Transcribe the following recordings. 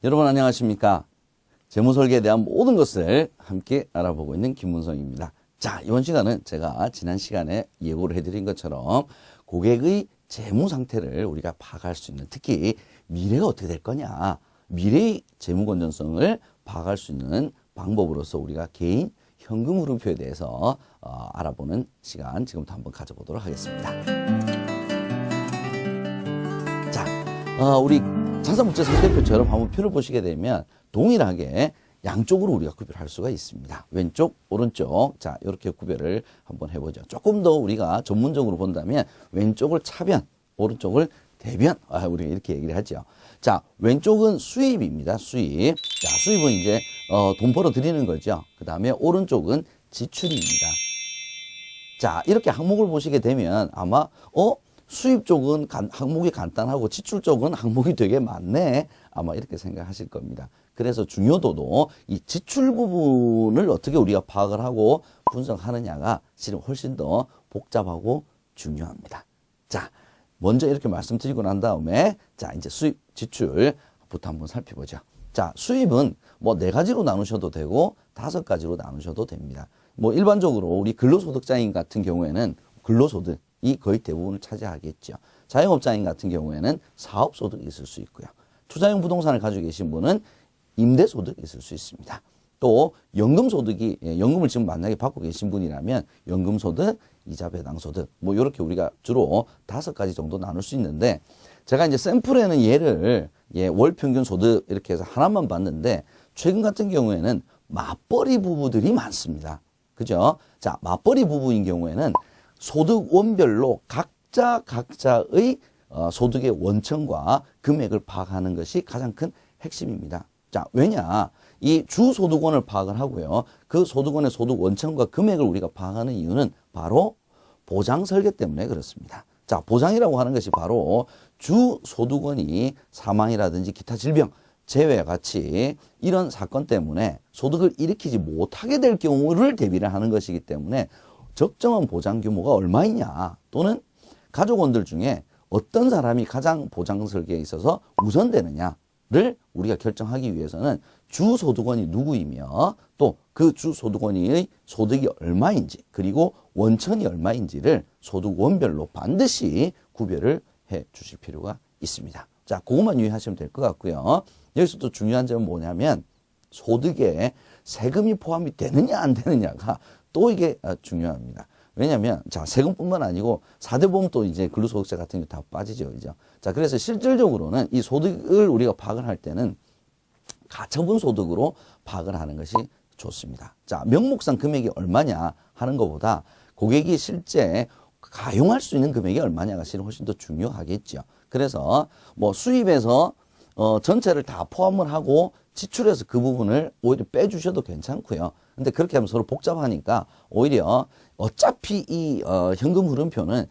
여러분 안녕하십니까? 재무설계에 대한 모든 것을 함께 알아보고 있는 김문성입니다. 자, 이번 시간은 제가 지난 시간에 예고를 해드린 것처럼 고객의 재무 상태를 우리가 파악할 수 있는, 특히 미래가 어떻게 될 거냐, 미래의 재무 건전성을 파악할 수 있는 방법으로서 우리가 개인 현금 흐름표에 대해서 알아보는 시간 지금부터 한번 가져보도록 하겠습니다. 자, 우리 자산부채 상태표처럼 한번 표를 보시게 되면 동일하게 양쪽으로 우리가 구별할 수가 있습니다. 왼쪽, 오른쪽. 자, 이렇게 구별을 한번 해보죠. 조금 더 우리가 전문적으로 본다면 왼쪽을 차변, 오른쪽을 대변. 우리가 이렇게 얘기를 하죠. 자, 왼쪽은 수입입니다. 수입. 자, 수입은 이제 돈 벌어 들이는 거죠. 그 다음에 오른쪽은 지출입니다. 자, 이렇게 항목을 보시게 되면 아마 수입 쪽은 항목이 간단하고 지출 쪽은 항목이 되게 많네. 아마 이렇게 생각하실 겁니다. 그래서 중요도도 이 지출 부분을 어떻게 우리가 파악을 하고 분석하느냐가 실은 훨씬 더 복잡하고 중요합니다. 자, 먼저 이렇게 말씀드리고 난 다음에 자, 이제 수입, 지출부터 한번 살펴보죠. 자, 수입은 뭐 4가지로 나누셔도 되고 5가지로 나누셔도 됩니다. 뭐 일반적으로 우리 근로소득자인 같은 경우에는 근로소득이 거의 대부분을 차지하겠죠. 자영업자인 같은 경우에는 사업소득이 있을 수 있고요. 투자용 부동산을 가지고 계신 분은 임대소득이 있을 수 있습니다. 또 연금소득이, 연금을 지금 만약에 받고 계신 분이라면 연금소득, 이자배당소득, 뭐 이렇게 우리가 주로 5가지 정도 나눌 수 있는데, 제가 이제 샘플에는 얘를 월평균소득 이렇게 해서 하나만 봤는데, 최근 같은 경우에는 맞벌이 부부들이 많습니다. 그죠? 자, 맞벌이 부부인 경우에는 소득 원별로 각자의 소득의 원천과 금액을 파악하는 것이 가장 큰 핵심입니다. 자, 왜냐? 이 주소득원을 파악을 하고요. 그 소득원의 소득 원천과 금액을 우리가 파악하는 이유는 바로 보장 설계 때문에 그렇습니다. 자, 보장이라고 하는 것이 바로 주소득원이 사망이라든지 기타 질병, 재해와 같이 이런 사건 때문에 소득을 일으키지 못하게 될 경우를 대비를 하는 것이기 때문에 적정한 보장 규모가 얼마이냐, 또는 가족원들 중에 어떤 사람이 가장 보장 설계에 있어서 우선되느냐를 우리가 결정하기 위해서는 주소득원이 누구이며 또 그 주소득원의 소득이 얼마인지, 그리고 원천이 얼마인지를 소득원별로 반드시 구별을 해 주실 필요가 있습니다. 자, 그것만 유의하시면 될 것 같고요. 여기서 또 중요한 점은 뭐냐면 소득에 세금이 포함이 되느냐 안 되느냐가 또 이게 중요합니다. 왜냐하면 자, 세금뿐만 아니고 4대 보험도 이제 근로소득자 같은 게 다 빠지죠, 그죠? 자, 그래서 실질적으로는 이 소득을 우리가 파악을 할 때는 가처분 소득으로 파악을 하는 것이 좋습니다. 자, 명목상 금액이 얼마냐 하는 것보다 고객이 실제 가용할 수 있는 금액이 얼마냐가 실은 훨씬 더 중요하겠죠. 그래서 뭐 수입에서 전체를 다 포함을 하고 지출해서 그 부분을 오히려 빼주셔도 괜찮고요. 근데 그렇게 하면 서로 복잡하니까 오히려 어차피 이 현금 흐름표는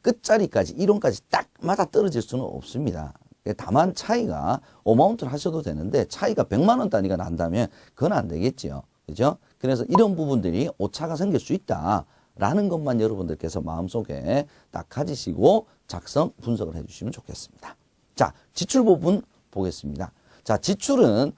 끝자리까지, 이론까지 딱 맞아 떨어질 수는 없습니다. 다만 차이가 어마운트를 하셔도 되는데 차이가 100만 원 단위가 난다면 그건 안 되겠죠. 그죠? 그래서 이런 부분들이 오차가 생길 수 있다라는 것만 여러분들께서 마음속에 딱 가지시고 작성, 분석을 해주시면 좋겠습니다. 자, 지출 부분 보겠습니다. 자, 지출은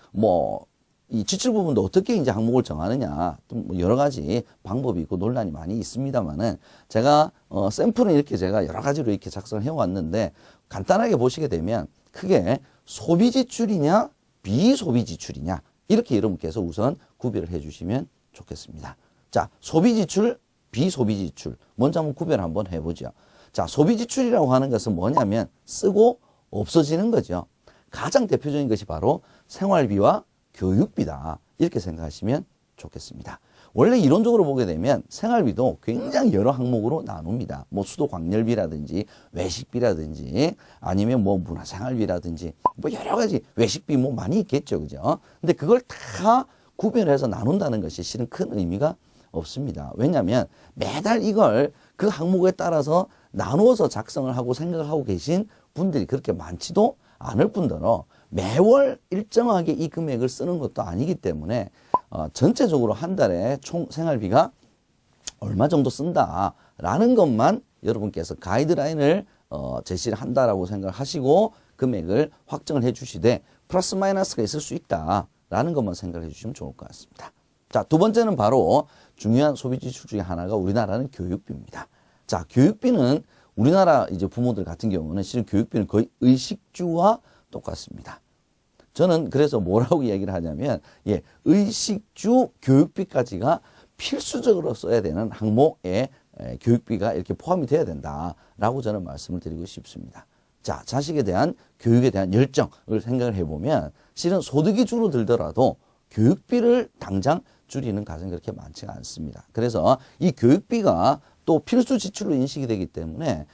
이 지출 부분도 어떻게 이제 항목을 정하느냐, 또 여러 가지 방법이 있고 논란이 많이 있습니다만은 제가 샘플은 이렇게 제가 여러 가지로 이렇게 작성을 해왔는데, 간단하게 보시게 되면 크게 소비 지출이냐 비소비 지출이냐, 이렇게 여러분께서 우선 구별을 해주시면 좋겠습니다. 자, 소비 지출, 비소비 지출 먼저 한번 구별 한번 해보죠. 자, 소비 지출이라고 하는 것은 뭐냐면 쓰고 없어지는 거죠. 가장 대표적인 것이 바로 생활비와 교육비다, 이렇게 생각하시면 좋겠습니다. 원래 이론적으로 보게 되면 생활비도 굉장히 여러 항목으로 나눕니다. 뭐 수도광열비라든지 외식비라든지 아니면 뭐 문화생활비라든지 뭐 여러 가지, 외식비 뭐 많이 있겠죠, 그죠? 근데 그걸 다 구별해서 나눈다는 것이 실은 큰 의미가 없습니다. 왜냐하면 매달 이걸 그 항목에 따라서 나누어서 작성을 하고 생각을 하고 계신 분들이 그렇게 많지도 않을 뿐더러 매월 일정하게 이 금액을 쓰는 것도 아니기 때문에 전체적으로 한 달에 총 생활비가 얼마 정도 쓴다라는 것만 여러분께서 가이드라인을 제시를 한다라고 생각을 하시고, 금액을 확정을 해 주시되 플러스 마이너스가 있을 수 있다라는 것만 생각해 주시면 좋을 것 같습니다. 자, 두 번째는 바로 중요한 소비 지출 중에 하나가 우리나라는 교육비입니다. 자, 교육비는 우리나라 이제 부모들 같은 경우는 실은 교육비는 거의 의식주와 똑같습니다. 저는 그래서 뭐라고 이야기를 하냐면, 의식주 교육비까지가 필수적으로 써야 되는 항목에 교육비가 이렇게 포함이 돼야 된다라고 저는 말씀을 드리고 싶습니다. 자, 자식에 대한 교육에 대한 열정을 생각을 해보면 실은 소득이 줄어들더라도 교육비를 당장 줄이는 가정이 그렇게 많지가 않습니다. 그래서 이 교육비가 또 필수 지출로 인식이 되기 때문에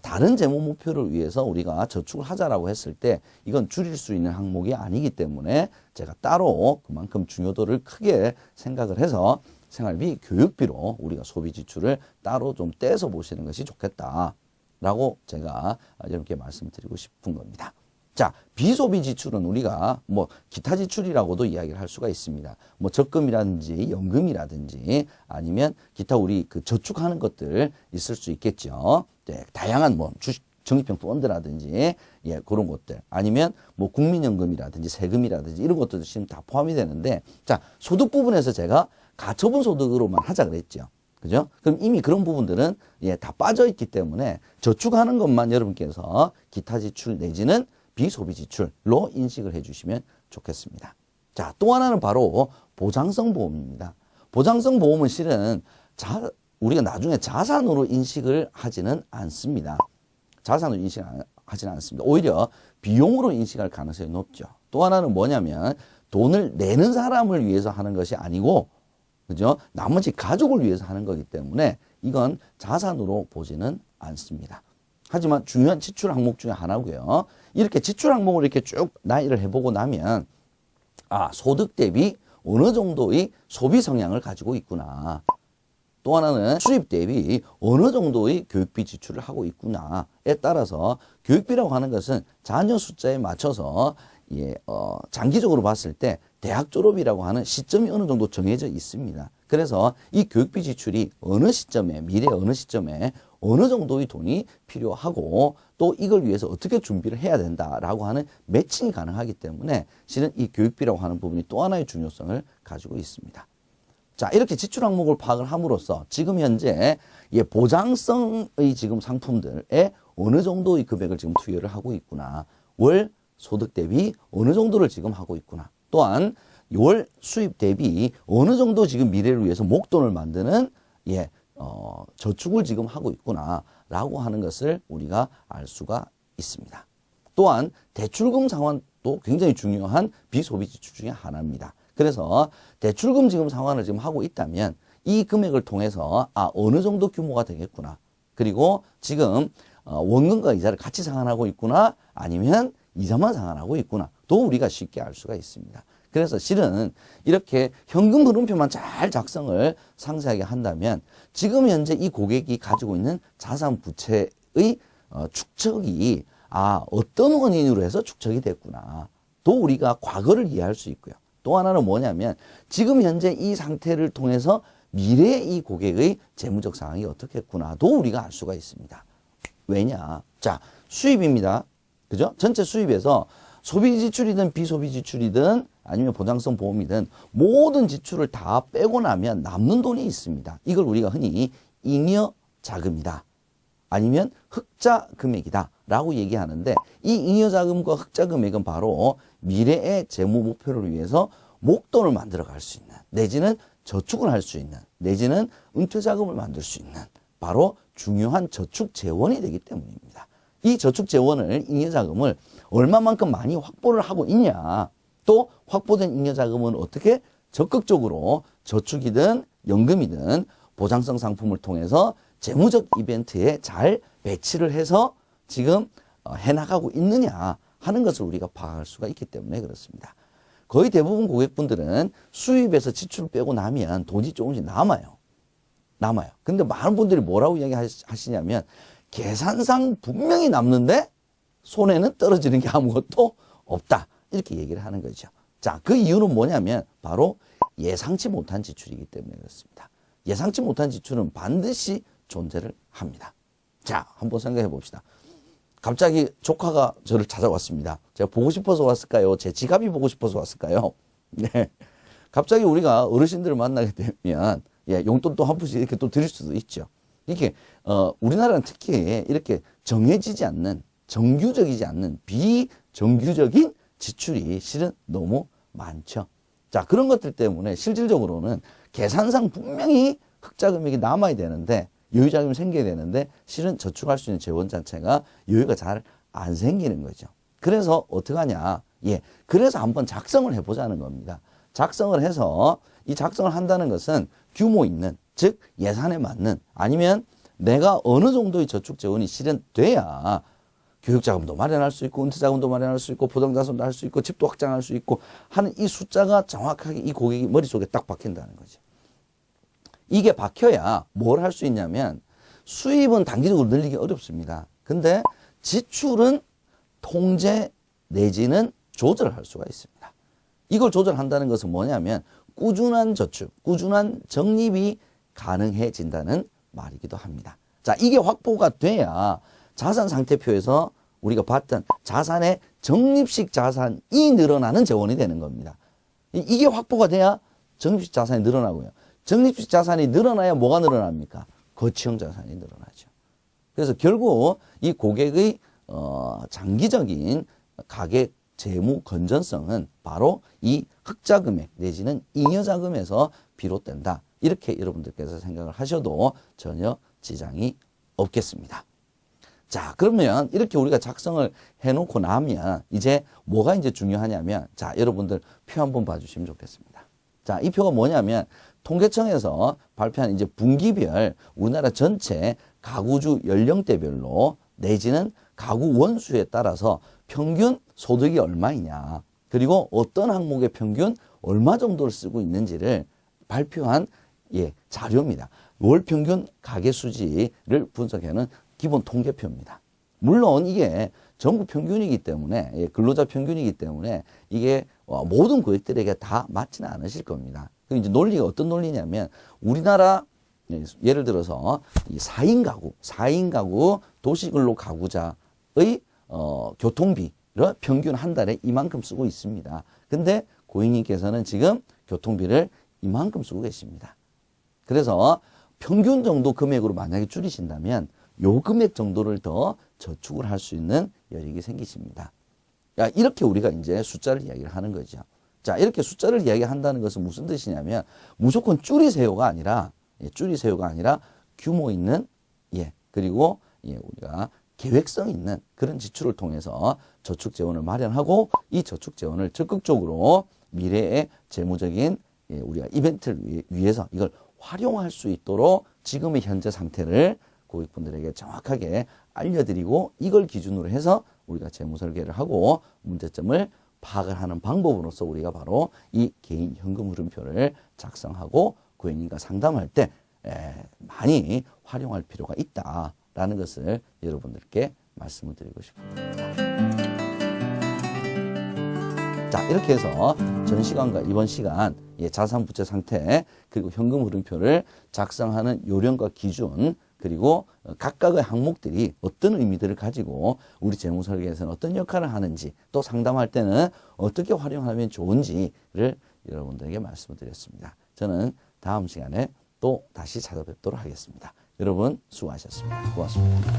다른 재무 목표를 위해서 우리가 저축을 하자라고 했을 때 이건 줄일 수 있는 항목이 아니기 때문에 제가 따로 그만큼 중요도를 크게 생각을 해서 생활비, 교육비로 우리가 소비 지출을 따로 좀 떼서 보시는 것이 좋겠다라고 제가 여러분께 말씀드리고 싶은 겁니다. 자, 비소비 지출은 우리가 뭐 기타 지출이라고도 이야기를 할 수가 있습니다. 뭐 적금이라든지 연금이라든지 아니면 기타 우리 그 저축하는 것들 있을 수 있겠죠. 네, 다양한 뭐 주식 적립형 펀드라든지 그런 것들 아니면 뭐 국민연금이라든지 세금이라든지 이런 것들도 지금 다 포함이 되는데, 자, 소득 부분에서 제가 가처분 소득으로만 하자 그랬죠. 그죠? 그럼 이미 그런 부분들은 다 빠져 있기 때문에 저축하는 것만 여러분께서 기타 지출 내지는 비소비 지출로 인식을 해주시면 좋겠습니다. 자, 또 하나는 바로 보장성 보험입니다. 보장성 보험은 실은 우리가 나중에 자산으로 인식을 하지는 않습니다. 자산으로 인식하지는 않습니다. 오히려 비용으로 인식할 가능성이 높죠. 또 하나는 뭐냐면 돈을 내는 사람을 위해서 하는 것이 아니고, 그죠? 나머지 가족을 위해서 하는 거기 때문에 이건 자산으로 보지는 않습니다. 하지만 중요한 지출 항목 중에 하나고요. 이렇게 지출 항목을 이렇게 쭉 나열을 해보고 나면 소득 대비 어느 정도의 소비 성향을 가지고 있구나. 또 하나는 수입 대비 어느 정도의 교육비 지출을 하고 있구나에 따라서 교육비라고 하는 것은 자녀 숫자에 맞춰서 장기적으로 봤을 때 대학 졸업이라고 하는 시점이 어느 정도 정해져 있습니다. 그래서 이 교육비 지출이 어느 시점에, 미래 어느 시점에 어느 정도의 돈이 필요하고 또 이걸 위해서 어떻게 준비를 해야 된다라고 하는 매칭이 가능하기 때문에 실은 이 교육비라고 하는 부분이 또 하나의 중요성을 가지고 있습니다. 자, 이렇게 지출 항목을 파악을 함으로써 지금 현재 보장성의 지금 상품들에 어느 정도의 금액을 지금 투여를 하고 있구나. 월 소득 대비 어느 정도를 지금 하고 있구나. 또한 월 수입 대비 어느 정도 지금 미래를 위해서 목돈을 만드는 저축을 지금 하고 있구나라고 하는 것을 우리가 알 수가 있습니다. 또한 대출금 상환도 굉장히 중요한 비소비 지출 중에 하나입니다. 그래서 대출금 지금 상환을 지금 하고 있다면 이 금액을 통해서 어느 정도 규모가 되겠구나. 그리고 지금 원금과 이자를 같이 상환하고 있구나. 아니면 이자만 상환하고 있구나. 또 우리가 쉽게 알 수가 있습니다. 그래서 실은 이렇게 현금 흐름표만 잘 작성을 상세하게 한다면 지금 현재 이 고객이 가지고 있는 자산 부채의 축적이 어떤 원인으로 해서 축적이 됐구나. 또 우리가 과거를 이해할 수 있고요. 또 하나는 뭐냐면 지금 현재 이 상태를 통해서 미래의 이 고객의 재무적 상황이 어떻겠구나도 우리가 알 수가 있습니다. 왜냐? 자, 수입입니다. 그죠? 전체 수입에서 소비 지출이든 비소비 지출이든 아니면 보장성 보험이든 모든 지출을 다 빼고 나면 남는 돈이 있습니다. 이걸 우리가 흔히 잉여 자금이다. 아니면 흑자 금액이다. 라고 얘기하는데 이 잉여 자금과 흑자 금액은 바로 미래의 재무 목표를 위해서 목돈을 만들어 갈 수 있는, 내지는 저축을 할 수 있는, 내지는 은퇴 자금을 만들 수 있는 바로 중요한 저축 재원이 되기 때문입니다. 이 저축 재원을, 잉여 자금을 얼마만큼 많이 확보를 하고 있냐, 또 확보된 잉여 자금은 어떻게 적극적으로 저축이든 연금이든 보장성 상품을 통해서 재무적 이벤트에 잘 배치를 해서 지금 해나가고 있느냐 하는 것을 우리가 파악할 수가 있기 때문에 그렇습니다. 거의 대부분 고객분들은 수입에서 지출을 빼고 나면 돈이 조금씩 남아요. 근데 많은 분들이 뭐라고 이야기하시냐면 계산상 분명히 남는데 손에는 떨어지는 게 아무것도 없다. 이렇게 얘기를 하는 거죠. 자, 그 이유는 뭐냐면 바로 예상치 못한 지출이기 때문에 그렇습니다. 예상치 못한 지출은 반드시 존재를 합니다. 자, 한번 생각해 봅시다. 갑자기 조카가 저를 찾아왔습니다. 제가 보고 싶어서 왔을까요? 제 지갑이 보고 싶어서 왔을까요? 네. 갑자기 우리가 어르신들을 만나게 되면, 예, 용돈도 한 푼씩 이렇게 또 드릴 수도 있죠. 이게, 우리나라는 특히 이렇게 정해지지 않는, 정규적이지 않는 비정규적인 지출이 실은 너무 많죠. 자, 그런 것들 때문에 실질적으로는 계산상 분명히 흑자 금액이 남아야 되는데, 여유 자금이 생겨야 되는데 실은 저축할 수 있는 재원 자체가 여유가 잘 안 생기는 거죠. 그래서 어떡하냐? 예. 그래서 한번 작성을 해보자는 겁니다. 작성을 해서 이 작성을 한다는 것은 규모 있는, 즉 예산에 맞는, 아니면 내가 어느 정도의 저축 재원이 실은 돼야 교육자금도 마련할 수 있고 은퇴자금도 마련할 수 있고 보장자산도 할 수 있고 집도 확장할 수 있고 하는 이 숫자가 정확하게 이 고객이 머릿속에 딱 박힌다는 거죠. 이게 박혀야 뭘 할 수 있냐면 수입은 단기적으로 늘리기 어렵습니다. 근데 지출은 통제 내지는 조절할 수가 있습니다. 이걸 조절한다는 것은 뭐냐면 꾸준한 저축, 꾸준한 적립이 가능해진다는 말이기도 합니다. 자, 이게 확보가 돼야 자산 상태표에서 우리가 봤던 자산의 적립식 자산이 늘어나는 재원이 되는 겁니다. 이게 확보가 돼야 적립식 자산이 늘어나고요. 적립식 자산이 늘어나야 뭐가 늘어납니까? 거치형 자산이 늘어나죠. 그래서 결국 이 고객의 장기적인 가계 재무 건전성은 바로 이 흑자 금액 내지는 잉여 자금에서 비롯된다. 이렇게 여러분들께서 생각을 하셔도 전혀 지장이 없겠습니다. 자, 그러면 이렇게 우리가 작성을 해놓고 나면 이제 뭐가 이제 중요하냐면, 자, 여러분들 표 한번 봐주시면 좋겠습니다. 자, 이 표가 뭐냐면 통계청에서 발표한 이제 분기별 우리나라 전체 가구주 연령대별로 내지는 가구 원수에 따라서 평균 소득이 얼마이냐, 그리고 어떤 항목의 평균 얼마 정도를 쓰고 있는지를 발표한 자료입니다. 월 평균 가계 수지를 분석하는 기본 통계표입니다. 물론 이게 전국 평균이기 때문에, 근로자 평균이기 때문에 이게 모든 고객들에게 다 맞지는 않으실 겁니다. 그 이제 논리가 어떤 논리냐면, 우리나라 예를 들어서 이 4인 가구 도시근로 가구자의 교통비를 평균 한 달에 이만큼 쓰고 있습니다. 근데 고객님께서는 지금 교통비를 이만큼 쓰고 계십니다. 그래서 평균 정도 금액으로 만약에 줄이신다면 요 금액 정도를 더 저축을 할 수 있는 여력이 생기십니다. 야, 이렇게 우리가 이제 숫자를 이야기를 하는 거죠. 자, 이렇게 숫자를 이야기한다는 것은 무슨 뜻이냐면 무조건 줄이세요가 아니라 규모 있는, 그리고 우리가 계획성 있는 그런 지출을 통해서 저축 재원을 마련하고 이 저축 재원을 적극적으로 미래의 재무적인 우리가 이벤트를 위해서 이걸 활용할 수 있도록 지금의 현재 상태를 고객분들에게 정확하게 알려드리고 이걸 기준으로 해서 우리가 재무 설계를 하고 문제점을 파악을 하는 방법으로서 우리가 바로 이 개인 현금 흐름표를 작성하고 고객님과 상담할 때 많이 활용할 필요가 있다라는 것을 여러분들께 말씀을 드리고 싶습니다. 자, 이렇게 해서 전 시간과 이번 시간 자산 부채 상태 그리고 현금 흐름표를 작성하는 요령과 기준, 그리고 각각의 항목들이 어떤 의미들을 가지고 우리 재무 설계에서는 어떤 역할을 하는지, 또 상담할 때는 어떻게 활용하면 좋은지를 여러분들에게 말씀을 드렸습니다. 저는 다음 시간에 또 다시 찾아뵙도록 하겠습니다. 여러분 수고하셨습니다. 고맙습니다.